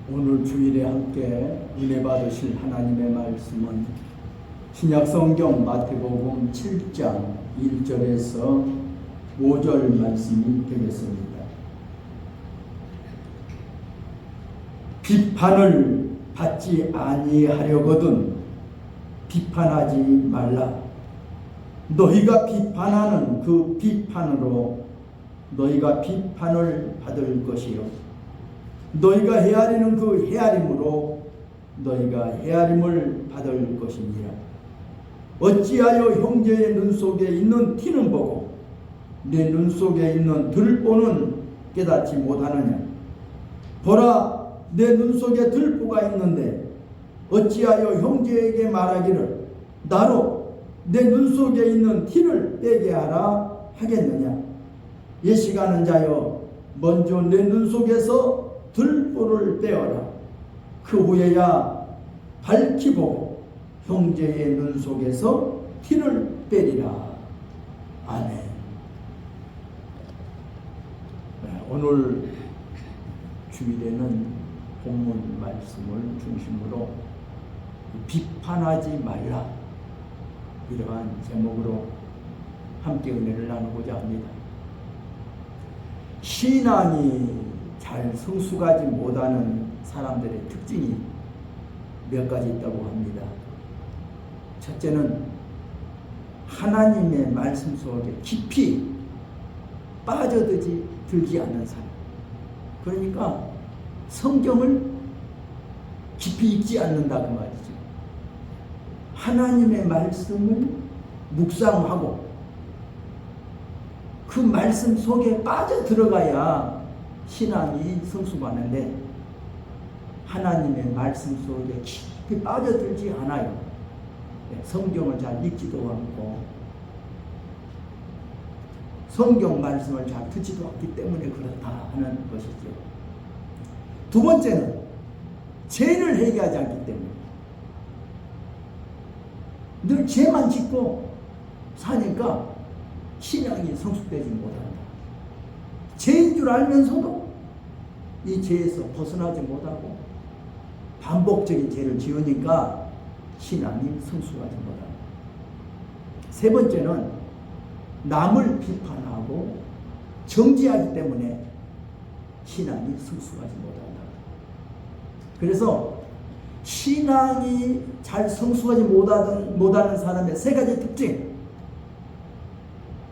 오늘 주일에 함께 은혜 받으실 하나님의 말씀은 신약성경 마태복음 7장 1절에서 5절 말씀이 되겠습니다. 비판을 받지 아니하려거든 비판하지 말라. 너희가 비판하는 그 비판으로 너희가 비판을 받을 것이요 너희가 헤아리는 그 헤아림으로 너희가 헤아림을 받을 것이니라. 어찌하여 형제의 눈 속에 있는 티는 보고 내 눈 속에 있는 들보는 깨닫지 못하느냐. 보라, 내 눈 속에 들보가 있는데 어찌하여 형제에게 말하기를 나로 내 눈 속에 있는 티를 빼게 하라 하겠느냐. 예식하는 자여, 먼저 내 눈 속에서 들보를 빼어라. 그 후에야 밝히 보고 형제의 눈 속에서 티를 빼리라. 아멘. 오늘 주일에는 본문 말씀을 중심으로 비판하지 말라, 이러한 제목으로 함께 은혜를 나누고자 합니다. 신앙이 잘 성숙하지 못하는 사람들의 특징이 몇 가지 있다고 합니다. 첫째는 하나님의 말씀 속에 깊이 빠져들지 않는 사람. 그러니까 성경을 깊이 읽지 않는다 그 말이죠. 하나님의 말씀을 묵상하고 그 말씀 속에 빠져들어가야 신앙이 성숙하는데 하나님의 말씀 속에 깊이 빠져들지 않아요. 성경을 잘 읽지도 않고 성경 말씀을 잘 듣지도 않기 때문에 그렇다 하는 것이죠. 두 번째는 죄를 회개하지 않기 때문에 늘 죄만 짓고 사니까 신앙이 성숙되지 못한다. 죄인 줄 알면서도 이 죄에서 벗어나지 못하고 반복적인 죄를 지으니까 신앙이 성숙하지 못한다. 세 번째는 남을 비판하고 정죄하기 때문에 신앙이 성숙하지 못한다. 그래서 신앙이 잘 성숙하지 못하는 사람의 세 가지 특징,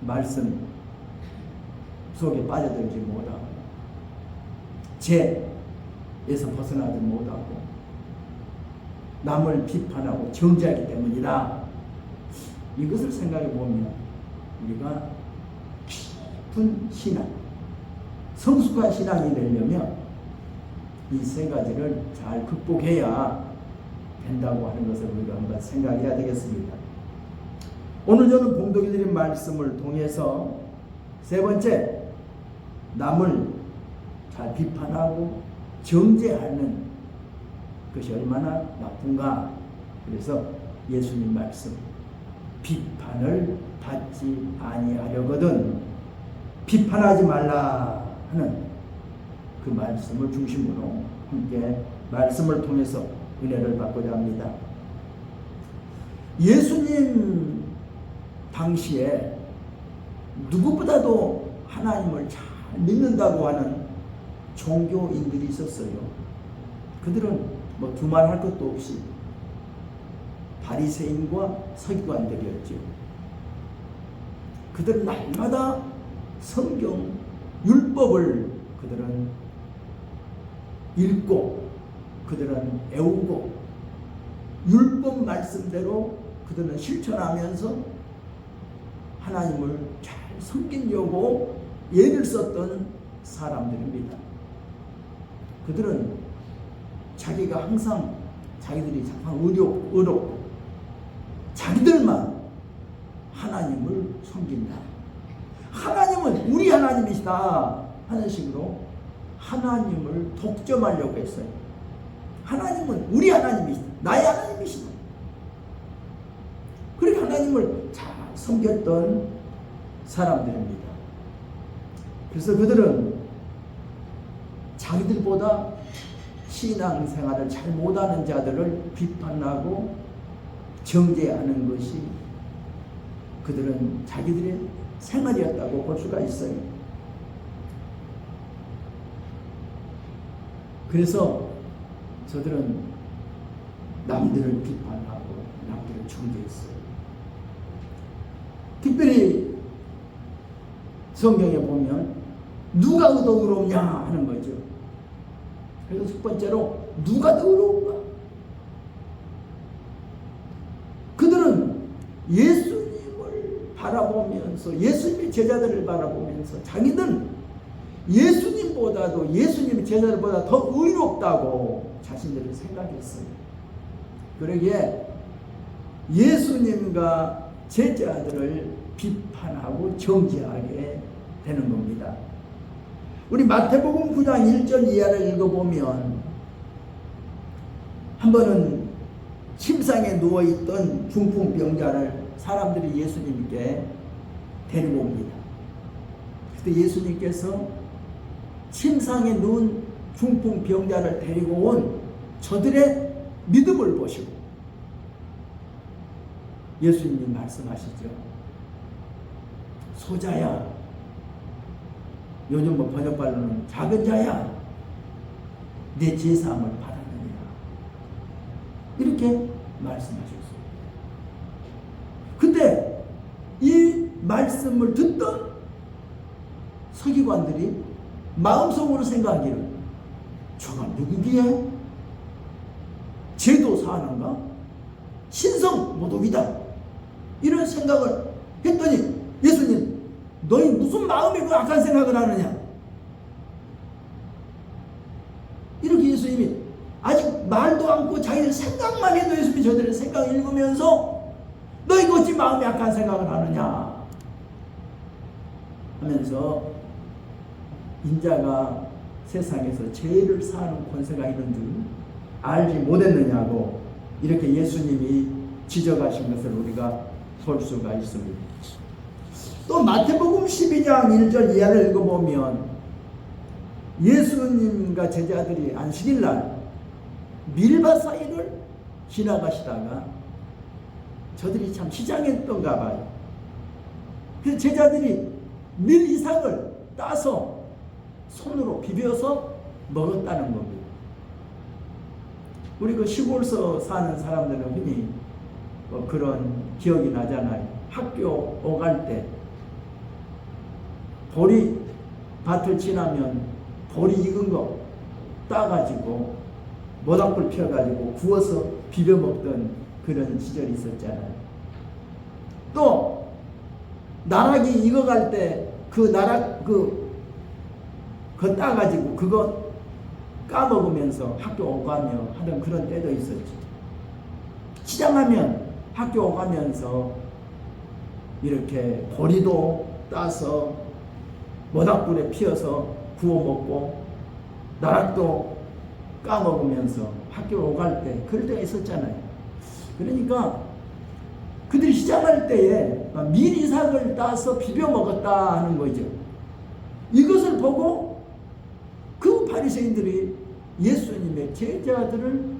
말씀 속에 빠져들지 못하고 죄에서 벗어나지 못하고 남을 비판하고 정죄하기 때문이다. 이것을 생각해 보면 우리가 깊은 신앙, 성숙한 신앙이 되려면 이 세 가지를 잘 극복해야 된다고 하는 것을 우리가 한번 생각해야 되겠습니다. 오늘 저는 봉독해 드린 말씀을 통해서 세 번째, 남을 잘 비판하고 정죄하는 것이 얼마나 나쁜가. 그래서 예수님 말씀, 비판을 받지 아니하려거든 비판하지 말라 하는 그 말씀을 중심으로 함께 말씀을 통해서 은혜를 받고자 합니다. 예수님 당시에 누구보다도 하나님을 잘 믿는다고 하는 종교인들이 있었어요. 그들은 뭐 두말할 것도 없이 바리새인과 서기관들이었죠. 그들은 날마다 성경 율법을 그들은 읽고 그들은 애우고 율법 말씀대로 그들은 실천하면서 하나님을 잘 섬기려고 애를 썼던 사람들입니다. 그들은 자기가 항상 자기들이 참 의롭고 자기들만 하나님을 섬긴다. 하나님은 우리 하나님이시다 하는 식으로 하나님을 독점하려고 했어요. 하나님은 우리 하나님이시다. 나의 하나님이시다. 그렇게 하나님을 잘 섬겼던 사람들입니다. 그래서 그들은 자기들보다 신앙생활을 잘 못하는 자들을 비판하고 정죄하는 것이 그들은 자기들의 생활이었다고 볼 수가 있어요. 그래서 저들은 남들을 비판하고 남들을 정죄했어요. 특별히 성경에 보면 누가 더 의롭냐 하는 거죠. 그래서 첫 번째로 누가 더 의로운가? 그들은 예수님을 바라보면서 예수님의 제자들을 바라보면서 자기는 예수님보다도 예수님의 제자들보다 더 의롭다고 자신들을 생각했어요. 그러기에 예수님과 제자들을 비판하고 정죄하게 되는 겁니다. 우리 마태복음 9장 1절 이하를 읽어보면 한 번은 침상에 누워있던 중풍병자를 사람들이 예수님께 데리고 옵니다. 그때 예수님께서 침상에 누운 중풍병자를 데리고 온 저들의 믿음을 보시고 예수님이 말씀하시죠. 소자야, 요즘 번역발로는 작은 자야, 내 제사함을 받았느니라, 이렇게 말씀하셨어요. 근데 이 말씀을 듣던 서기관들이 마음속으로 생각하기를 저가 누구기에? 제도 사하는가? 신성 모독이다, 이런 생각을 했더니 예수님, 너희 무슨 마음에 그 악한 생각을 하느냐? 이렇게 예수님이 아직 말도 않고 자기들 생각만 해도 예수님이 저들의 생각을 읽으면서 너희가 어찌 마음에 악한 생각을 하느냐 하면서 인자가 세상에서 죄를 사하는 권세가 있는 줄 알지 못했느냐고 이렇게 예수님이 지적하신 것을 우리가 볼 수가 있습니다. 또 마태복음 12장 1절 이하를 읽어보면 예수님과 제자들이 안식일날 밀밭 사이를 지나가시다가 저들이 참 시장했던가 봐요. 그래서 제자들이 밀 이삭을 따서 손으로 비벼서 먹었다는 겁니다. 우리 그 시골서 사는 사람들은 흔히 그런 기억이 나잖아요. 학교 오갈 때 보리 밭을 지나면 보리 익은 거 따가지고 모닥불 피워가지고 구워서 비벼 먹던 그런 시절이 있었잖아요. 또 나락이 익어갈 때 그 나락 그거 따가지고 그거 까먹으면서 학교 오가며 하던 그런 때도 있었죠. 시장하면 학교 오가면서 이렇게 보리도 따서 모닥불에 피워서 구워 먹고 나락도 까먹으면서 학교 오갈 때 그럴 때가 있었잖아요. 그러니까 그들이 시장할 때에 밀 이삭을 따서 비벼 먹었다 하는 거죠. 이것을 보고 그 바리새인들이 예수님의 제자들을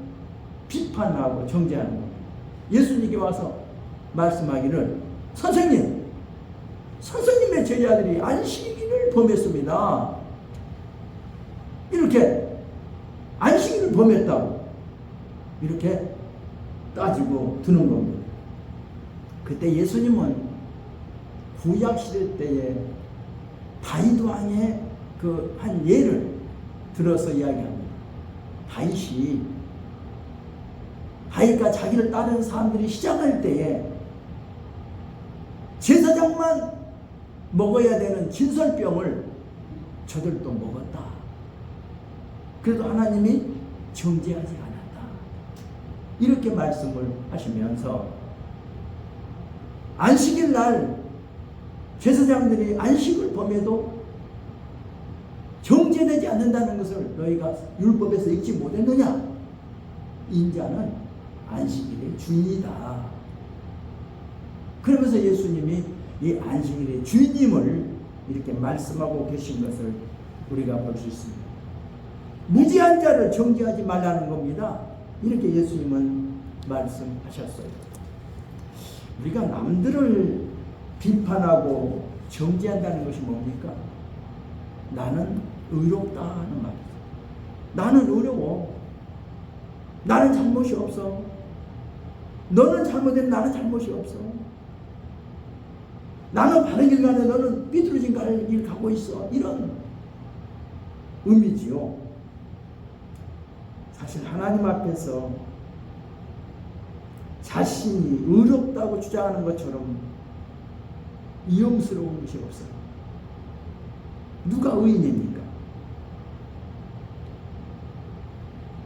비판하고 정죄하는 겁니다. 예수님께 와서 말씀하기를 선생님의 제자들이 안식일을 범했습니다. 이렇게 안식일을 범했다고 이렇게 따지고 드는 겁니다. 그때 예수님은 구약시대 때에 다윗 왕의 그 한 예를 들어서 이야기합니다. 다윗과 자기를 따르는 사람들이 시장할 때에 제사장만 먹어야 되는 진설병을 저들도 먹었다. 그래도 하나님이 정죄하지 않았다. 이렇게 말씀을 하시면서 안식일 날 제사장들이 안식을 범해도 정죄되지 않는다는 것을 너희가 율법에서 읽지 못했느냐? 인자는 안식일의 주인이다. 그러면서 예수님이 이 안식일의 주인님을 이렇게 말씀하고 계신 것을 우리가 볼 수 있습니다. 무지한 자를 정죄하지 말라는 겁니다. 이렇게 예수님은 말씀하셨어요. 우리가 남들을 비판하고 정죄한다는 것이 뭡니까? 나는 의롭다 하는 말이죠. 나는 의로워. 나는 잘못이 없어. 너는 잘못된 나는 잘못이 없어. 나는 바른 길 가는데 너는 삐뚤어진 길 가고 있어. 이런 의미지요. 사실 하나님 앞에서 자신이 의롭다고 주장하는 것처럼 위험스러운 것이 없어요. 누가 의인입니까?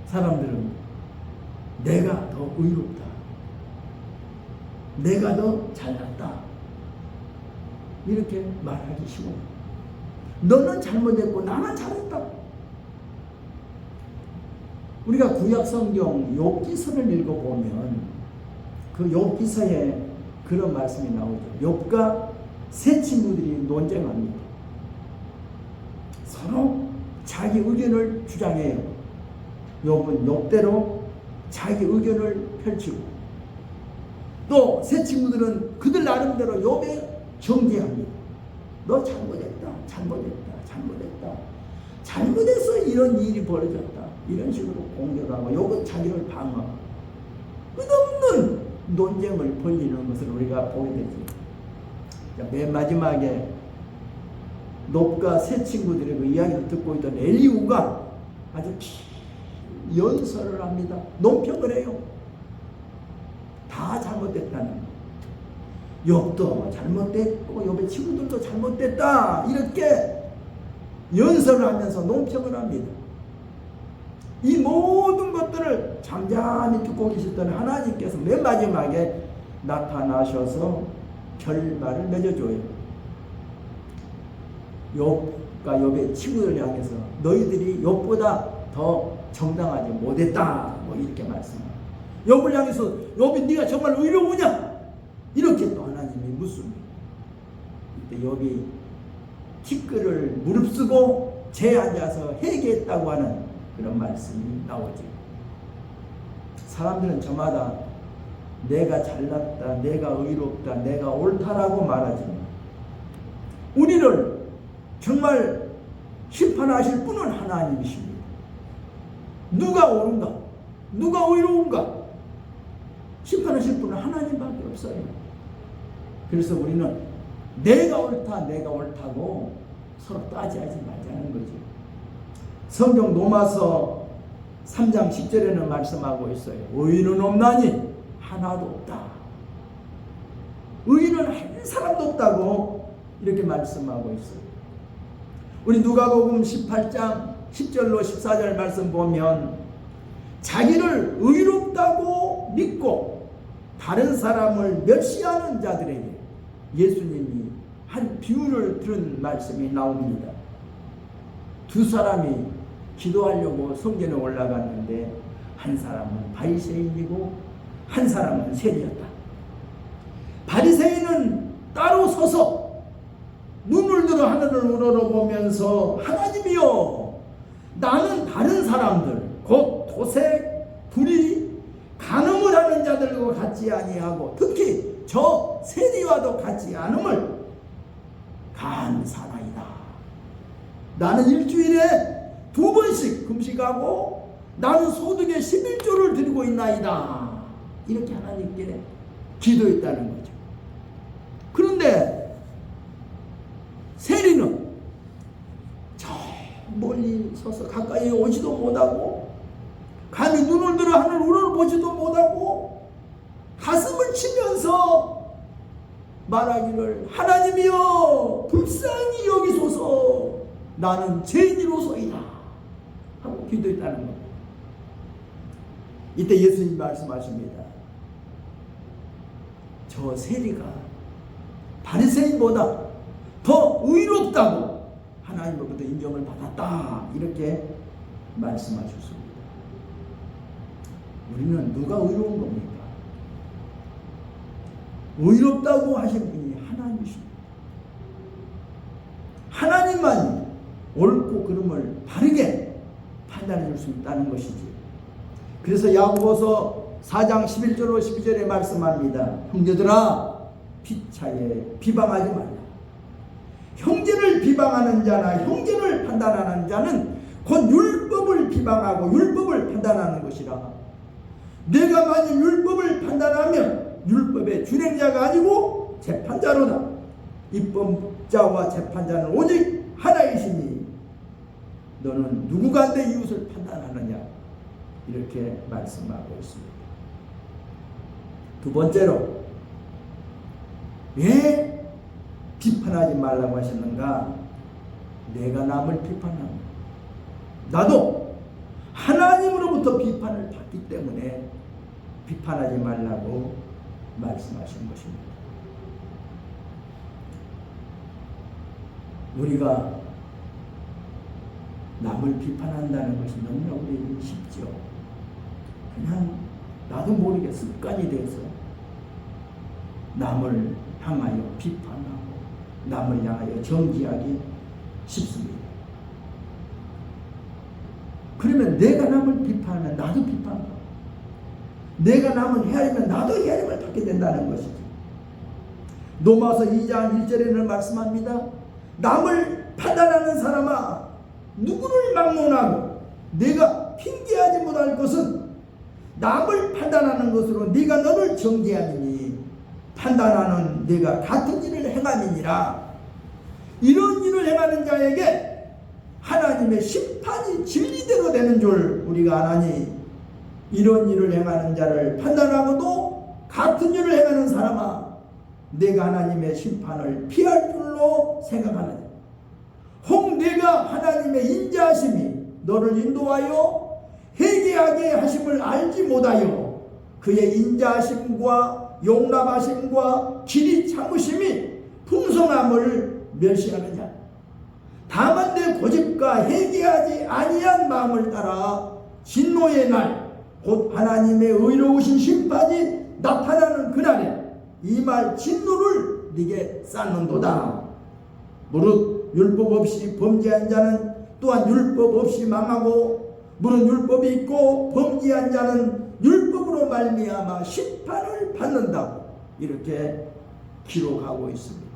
사람들은 내가 더 의롭다, 내가 더 잘났다, 이렇게 말하기 쉬워요. 너는 잘못했고 나는 잘했다. 우리가 구약 성경 욥기서를 읽어보면 그 욥기서에 그런 말씀이 나오죠. 욥과 세 친구들이 논쟁합니다. 서로 자기 의견을 주장해요. 욥은 욥대로 자기 의견을 펼치고, 또 세 친구들은 그들 나름대로 욥에 정죄합니다. 너 잘못했다, 잘못했다, 잘못했다, 잘못해서 이런 일이 벌어졌다, 이런 식으로 공격하고 욥은 자기를 방어하고 끝없는 논쟁을 벌이는 것을 우리가 보게 되죠. 맨 마지막에 욥과 세 친구들의 그 이야기를 듣고 있던 엘리후가 아주 연설을 합니다. 논평을 해요. 다 잘못됐다는, 욥도 잘못됐고 욥의 친구들도 잘못됐다, 이렇게 연설을 하면서 논평을 합니다. 이 모든 것들을 잠잠히 듣고 계셨던 하나님께서 맨 마지막에 나타나셔서 결말을 맺어줘요. 욥과 욥의 친구들을 향해서 너희들이 욥보다 더 정당하지 못했다, 뭐 이렇게 말씀합니다. 욥을 향해서 욥이 네가 정말 의로우냐, 이렇게 또 하나님이 묻습니다. 그때 욥이 티끌을 무릅쓰고 재에 앉아서 회개했다고 하는 그런 말씀이 나오죠. 사람들은 저마다 내가 잘났다, 내가 의롭다, 내가 옳다라고 말하지만 우리를 정말 심판하실 분은 하나님이십니다. 누가 옳은가, 누가 의로운가, 심판하실 분은 하나님밖에 없어요. 그래서 우리는 내가 옳다, 내가 옳다고 서로 따지하지 말자는 거죠. 성경 로마서 3장 10절에는 말씀하고 있어요. 의인은 없나니 하나도 없다. 의인은 한 사람도 없다고 이렇게 말씀하고 있어요. 우리 누가복음 18장 10절로 14절 말씀 보면 자기를 의롭다고 믿고 다른 사람을 멸시하는 자들에게 예수님이 한 비유를 들은 말씀이 나옵니다. 두 사람이 기도하려고 성전에 올라갔는데 한 사람은 바리새인이고 한 사람은 세리였다. 바리새인은 따로 서서 눈을 들어 하늘을 우러러보면서 하나님이여, 나는 다른 사람들 곧 도색, 불의, 간음을 하는 자들과 같지 아니하고 특히 저 세리와도 같지 않음을 감사하나이다. 나는 일주일에 2번씩 금식하고 나는 소득의 11조를 드리고 있나이다. 이렇게 하나님께 기도했다는 거죠. 그런데 세리는 저 멀리 서서 가까이 오지도 못하고 감히 눈을 들어 하늘 우러러보지도 못하고 가슴을 치면서 말하기를 하나님이여 불쌍히 여기소서, 나는 죄인이로소이다 하고 기도했다는 겁니다. 이때 예수님이 말씀하십니다. 저 세리가 바리새인보다 더 의롭다고 하나님으로부터 인정을 받았다, 이렇게 말씀하셨습니다. 우리는 누가 의로운 겁니까? 의롭다고 하신 분이 하나님이십니다. 하나님만 옳고 그름을 바르게 판단해 줄 수 있다는 것이지. 그래서 야고보서 4장 11절로 12절에 말씀합니다. 형제들아 피차에 비방하지 말라. 형제를 비방하는 자나 형제를 판단하는 자는 곧 율법을 비방하고 율법을 판단하는 것이라. 내가 만일 율법을 판단하면 율법의 준행자가 아니고 재판자로다. 입법자와 재판자는 오직 하나이시니 너는 누구가 내 이웃을 판단하느냐, 이렇게 말씀하고 있습니다. 두 번째로 왜 비판하지 말라고 하셨는가? 내가 남을 비판하고 나도 하나님으로부터 비판을 받기 때문에 비판하지 말라고 말씀하신 것입니다. 우리가 남을 비판한다는 것이 너무나 우리에게 쉽죠. 그냥 나도 모르게 습관이 돼서 남을 향하여 비판하고 남을 향하여 정죄하기 쉽습니다. 그러면 내가 남을 비판하면 나도 비판하고 내가 남을 헤아리면 나도 헤아림을 받게 된다는 것이죠. 로마서 2장 1절에는 말씀합니다. 남을 판단하는 사람아, 누구를 막론하고 내가 핑계하지 못할 것은 남을 판단하는 것으로 네가 너를 정죄하니 판단하는 네가 같은 일을 행함이니라. 이런 일을 행하는 자에게 하나님의 심판이 진리대로 되는 줄 우리가 아나니, 이런 일을 행하는 자를 판단하고도 같은 일을 행하는 사람아, 내가 하나님의 심판을 피할 줄로 생각하느냐. 혹 내가 하나님의 인자하심이 너를 인도하여 회개하게 하심을 알지 못하여 그의 인자하심과 용납하심과 길이 참으심이 풍성함을 멸시하느냐. 다만 내 고집과 회개하지 아니한 마음을 따라 진노의 날, 곧 하나님의 의로우신 심판이 나타나는 그날에 이 말 진노를 네게 쌓는도다. 무릇 율법 없이 범죄한 자는 또한 율법 없이 망하고, 무릇 율법이 있고 범죄한 자는 율법으로 말미암아 심판을 받는다고 이렇게 기록하고 있습니다.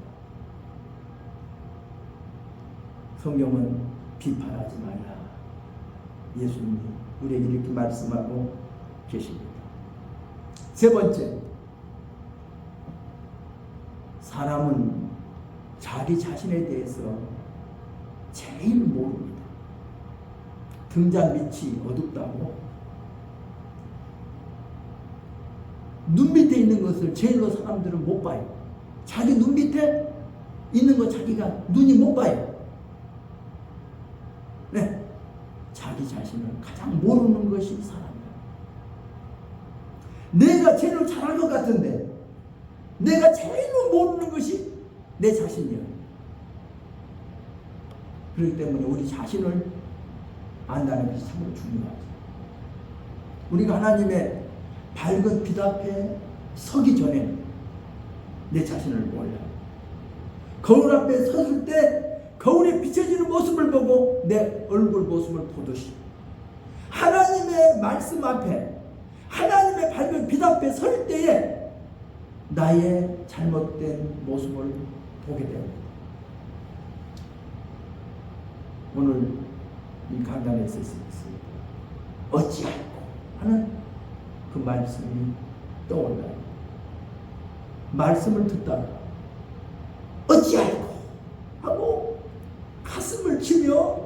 성경은 비판하지 말라. 예수님이 우리에게 이렇게 말씀하고 계십니다. 세 번째, 사람은 자기 자신에 대해서 제일 모릅니다. 등잔 밑이 어둡다고 눈 밑에 있는 것을 제일로 사람들은 못 봐요. 자기 눈 밑에 있는 거 자기가 눈이 못 봐요. 네, 자기 자신을 가장 모르는 것이 사람이에요. 내가 제일 잘할 것 같은데 내가 제일로 모르는 것이 내 자신이에요. 그렇기 때문에 우리 자신을 안다는 것이 참으로 중요하죠. 우리가 하나님의 밝은 빛 앞에 서기 전에 내 자신을 몰라요. 거울 앞에 섰을 때 거울에 비춰지는 모습을 보고 내 얼굴 모습을 보듯이 하나님의 말씀 앞에, 하나님의 밝은 빛 앞에 설 때에 나의 잘못된 모습을 보게 됩니다. 오늘 이 강단에 있었습니다. 어찌할꼬 하는 그 말씀이 떠올라요. 말씀을 듣다가 어찌할꼬 하고 가슴을 치며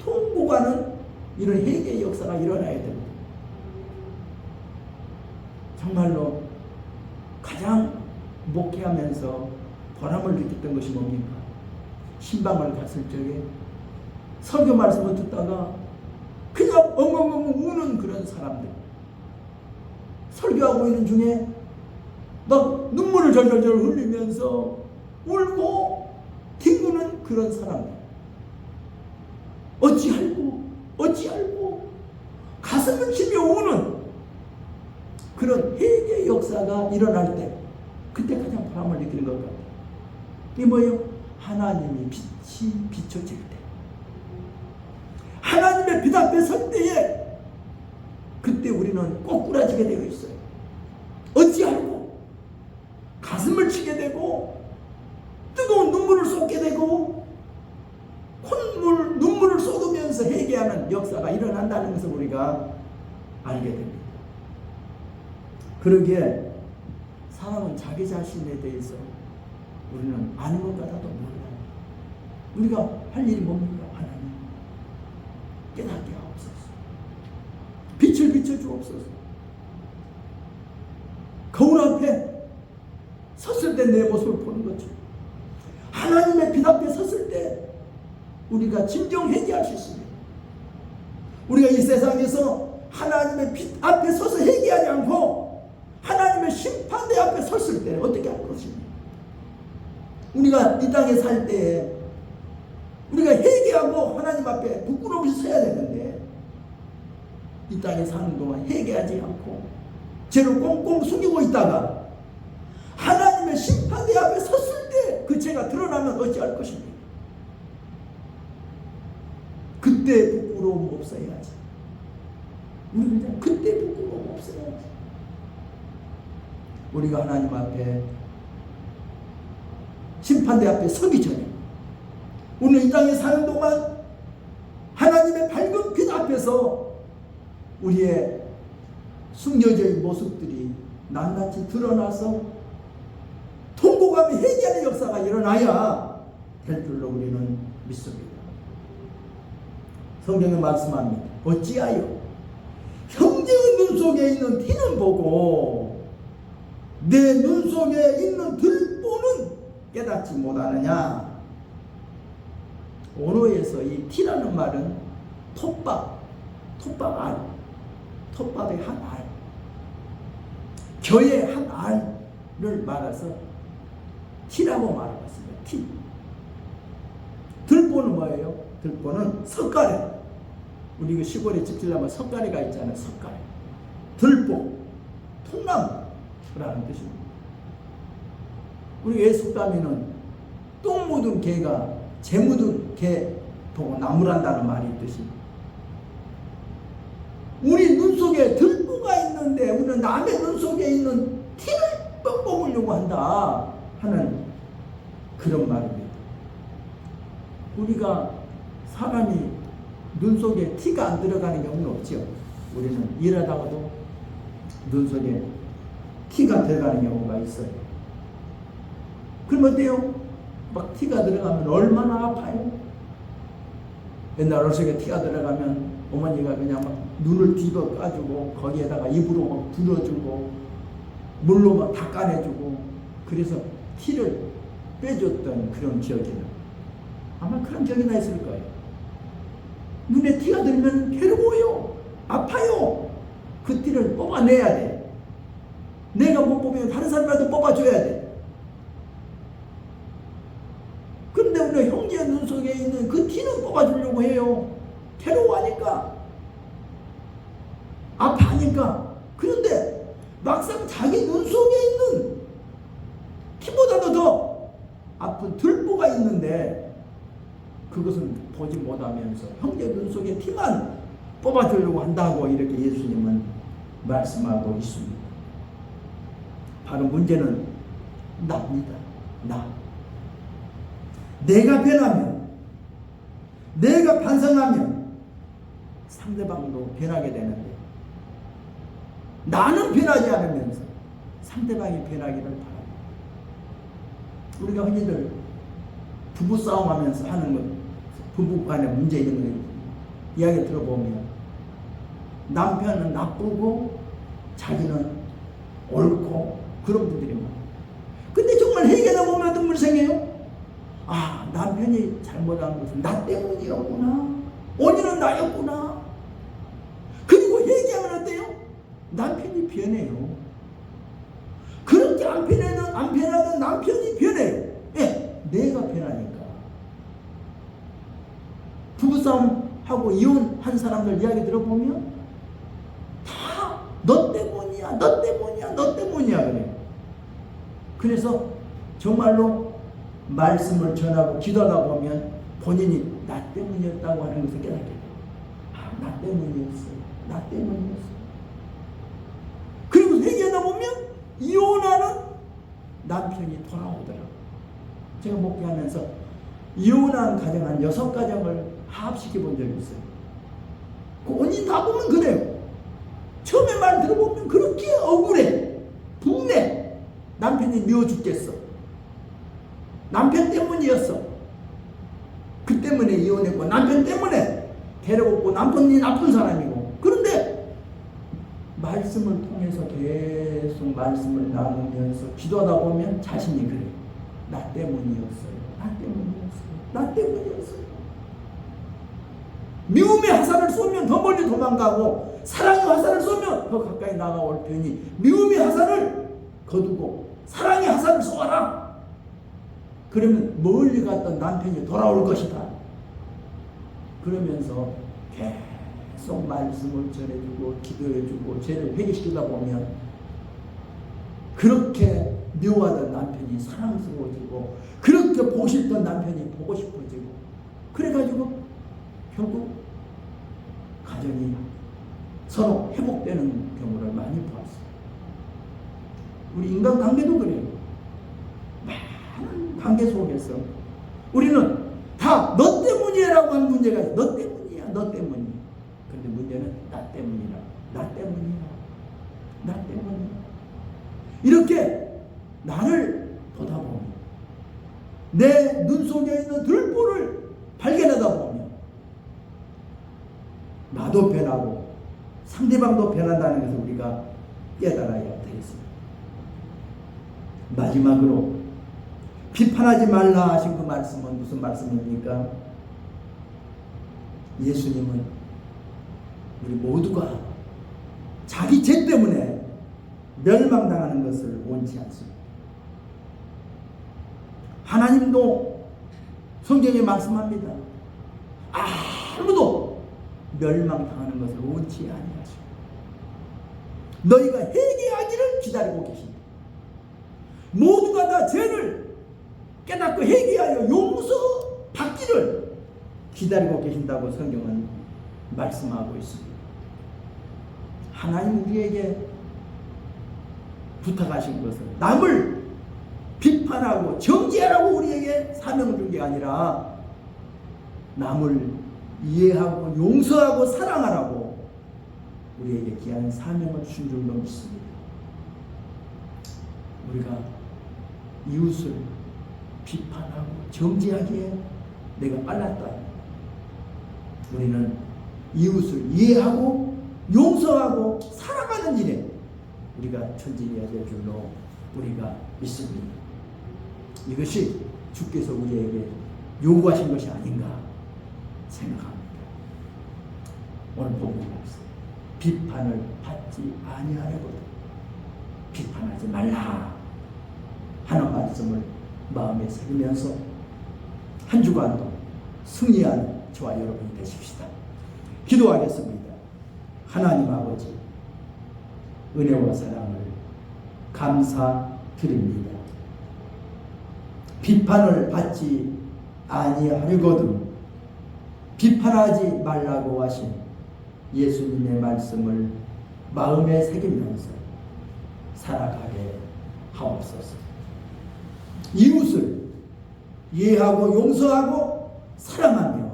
통곡하는 이런 회개의 역사가 일어나야 됩니다. 정말로 가장 목회하면서 보람을 느꼈던 것이 뭡니까? 신방을 갔을 적에 설교 말씀을 듣다가 그냥 엉엉엉 우는 그런 사람들, 설교하고 있는 중에 막 눈물을 절절절 흘리면서 울고 뒹구는 그런 사람들, 어찌할꼬 가슴을 치며 우는 그런 회개의 역사가 일어날 때, 그때 가장 보람을 느끼는 것 같아요. 이게 뭐예요? 하나님이 빛이 비춰질 때, 하나님의 하나님의 빛 앞에 설 때에 그때 우리는 꼬꾸라지게 되어 있어요. 어찌하고 가슴을 치게 되고 뜨거운 눈물을 쏟게 되고 눈물을 쏟으면서 회개하는 역사가 일어난다는 것을 우리가 알게 됩니다. 그러기에 사람은 자기 자신에 대해서 우리는 아는 것 같아도 몰라요. 우리가 할 일이 뭡니까? 하나님 깨닫게 하옵소서. 빛을 비춰주옵소서. 거울 앞에 섰을 때 내 모습을 보는 거죠. 하나님의 빛 앞에 섰을 때 우리가 진정 회개할 수 있습니다. 우리가 이 세상에서 하나님의 빛 앞에 서서 회개하지 않고 하나님의 심판대 앞에 섰을 때 어떻게 할 것입니까? 우리가 이 땅에 살 때에 우리가 회개하고 하나님 앞에 부끄러움 없이 서야 되는데 이 땅에 사는 동안 회개하지 않고 죄를 꽁꽁 숨기고 있다가 하나님의 심판대 앞에 섰을 때 그 죄가 드러나면 어찌할 것입니까? 그때 부끄러움 없어야지. 우리는 그냥 그때 부끄러움 없어야지. 우리가 하나님 앞에 심판대 앞에 서기 전에 우리는 이 땅에 사는 동안 하나님의 밝은 빛 앞에서 우리의 숨겨져 있는 모습들이 낱낱이 드러나서 통곡하며 회개하는 역사가 일어나야 될 줄로 우리는 믿습니다. 성경에 말씀합니다. 어찌하여 형제의 눈 속에 있는 티는 보고 내 눈 속에 있는 들보는 깨닫지 못하느냐. 원어에서 이 티라는 말은 톱밥 알, 톱밥의 한 알, 겨의 한 알을 말해서 티라고 말하고 있습니다. 티. 들보는 뭐예요? 들보는 석가래. 우리 그 시골에 집 지려면 석가래가 있잖아요. 석가래. 들보, 통나무라는 뜻입니다. 우리 애숙가미는 똥 묻은 개가 재 묻은 개 보고 나무란다는 말이 있듯이 우리 눈 속에 들보가 있는데 우리는 남의 눈 속에 있는 티를 뽑으려고 한다 하는 그런 말입니다. 우리가 사람이 눈 속에 티가 안 들어가는 경우는 없죠. 우리는 일하다가도 눈 속에 티가 들어가는 경우가 있어요. 그럼 어때요? 막 티가 들어가면 얼마나 아파요? 옛날 어렸을 때 티가 들어가면 어머니가 그냥 막 눈을 뒤집어 까주고 거기에다가 입으로 막 불어주고 물로 막 닦아내주고 그래서 티를 빼줬던 그런 기억이 나요. 아마 그런 기억이 나 있을 거예요. 눈에 티가 들면 괴로워요. 아파요. 그 티를 뽑아내야 돼. 내가 못 뽑으면 다른 사람이라도 뽑아줘야 돼. 그런데 우리 형제의 눈 속에 있는 그 티는 뽑아주려고 해요. 괴로워하니까. 아파하니까. 그런데 막상 자기 눈 속에 있는 티보다도 더 아픈 들보가 있는데 그것은 보지 못하면서 형제 눈 속에 티만 뽑아주려고 한다고 이렇게 예수님은 말씀하고 있습니다. 바로 문제는 나입니다. 나. 내가 변하면, 내가 반성하면 상대방도 변하게 되는데 나는 변하지 않으면서 상대방이 변하기를 바랍니다. 우리가 흔히들 부부싸움 하면서 하는 것, 부부 간에 문제 있는 거 이야기 들어보면 남편은 나쁘고 자기는 옳고 그런 분들이 많아요. 근데 정말 회개하다 보면 어떤 분이 생겨요? 아, 남편이 잘못한 것은 나 때문이었구나. 원인은 나였구나. 그리고 회개하면 어때요? 남편이 변해요. 그렇게 안 변하던 남편이 변해요. 예, 내가 변하니까. 부부싸움하고 이혼한 사람들 이야기 들어보면 다 너 때문이야, 너 때문이야, 너 때문이야 그래요. 그래서 정말로 말씀을 전하고 기도하다 보면 본인이 나 때문이었다고 하는 것을 깨닫게 돼요. 나 때문이었어요. 나 때문이었어요. 그리고 회개하다 보면 이혼하는 남편이 돌아오더라고요. 제가 목회하면서 이혼한 가정 한 6가정을 합시켜 본 적이 있어요. 그 원인 다 보면 그래요. 처음에 말 들어보면 그렇게 억울해, 분해. 남편이 미워 죽겠어. 남편 때문이었어. 그 때문에 이혼했고, 남편 때문에 데려오고, 남편이 나쁜 사람이고. 그런데 말씀을 통해서 계속 말씀을 나누면서 기도하다 보면 자신이 그래. 나 때문이었어요. 나 때문이었어요. 나 때문이었어요. 미움의 화살을 쏘면 더 멀리 도망가고, 사랑의 화살을 쏘면 더 가까이 나가올 테니 미움의 화살을 거두고 사랑의 화살을 쏘아라. 그러면 멀리 갔던 남편이 돌아올 것이다. 그러면서 계속 말씀을 전해주고 기도해주고 죄를 회개시키다 보면 그렇게 미워하던 남편이 사랑스러워지고, 그렇게 보고 싶던 남편이 보고 싶어지고, 그래가지고 결국 가정이 서로 회복되는 경우를 많이 보았어요. 우리 인간관계도 그래요. 많은 관계 속에서 우리는 다 너 때문이라고 하는 문제가 있어요. 너 때문이야, 너 때문이야. 그런데 문제는 나 때문이라, 나 때문이야, 나 때문이야. 이렇게 나를 보다 보면, 내 눈 속에 있는 들보를 발견하다 보면 나도 변하고 상대방도 변한다는 것을 우리가 깨달아야 되겠습니다. 마지막으로 비판하지 말라 하신 그 말씀은 무슨 말씀입니까? 예수님은 우리 모두가 자기 죄 때문에 멸망당하는 것을 원치 않습니다. 하나님도 성경에 말씀합니다. 아무도 멸망당하는 것을 원치 아니하시고 너희가 회개하기를 기다리고 계신다. 모두가 다 죄를 깨닫고 회개하여 용서받기를 기다리고 계신다고 성경은 말씀하고 있습니다. 하나님 우리에게 부탁하신 것은 남을 비판하고 정죄하라고 우리에게 사명을 준 게 아니라 남을 이해하고 용서하고 사랑하라고 우리에게 귀한 사명을 준 줄로 믿습니다. 우리가 이웃을 비판하고 정죄하기에 내가 빨랐다. 우리는 이웃을 이해하고 용서하고 사랑하는 일에 우리가 천진해야 될 줄로 우리가 믿습니다. 이것이 주께서 우리에게 요구하신 것이 아닌가 생각합니다. 오늘 본문 말씀, 비판을 받지 아니하려거든 비판하지 말라 하는 말씀을 마음에 새기면서 한 주간도 승리하는 저와 여러분이 되십시다. 기도하겠습니다. 하나님 아버지, 은혜와 사랑을 감사드립니다. 비판을 받지 아니하려거든 비판하지 말라고 하신 예수님의 말씀을 마음에 새기면서 살아가게 하옵소서. 이웃을 이해하고 용서하고 사랑하며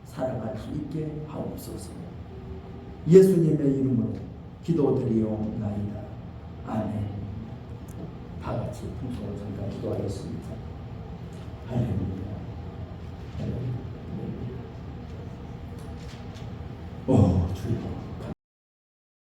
살아갈 수 있게 하옵소서. 예수님의 이름으로 기도드리옵나이다. 아멘. 다 같이 풍성을 잠깐 기도하겠습니다. 할렐루야. 할렐루야. 오, 주여.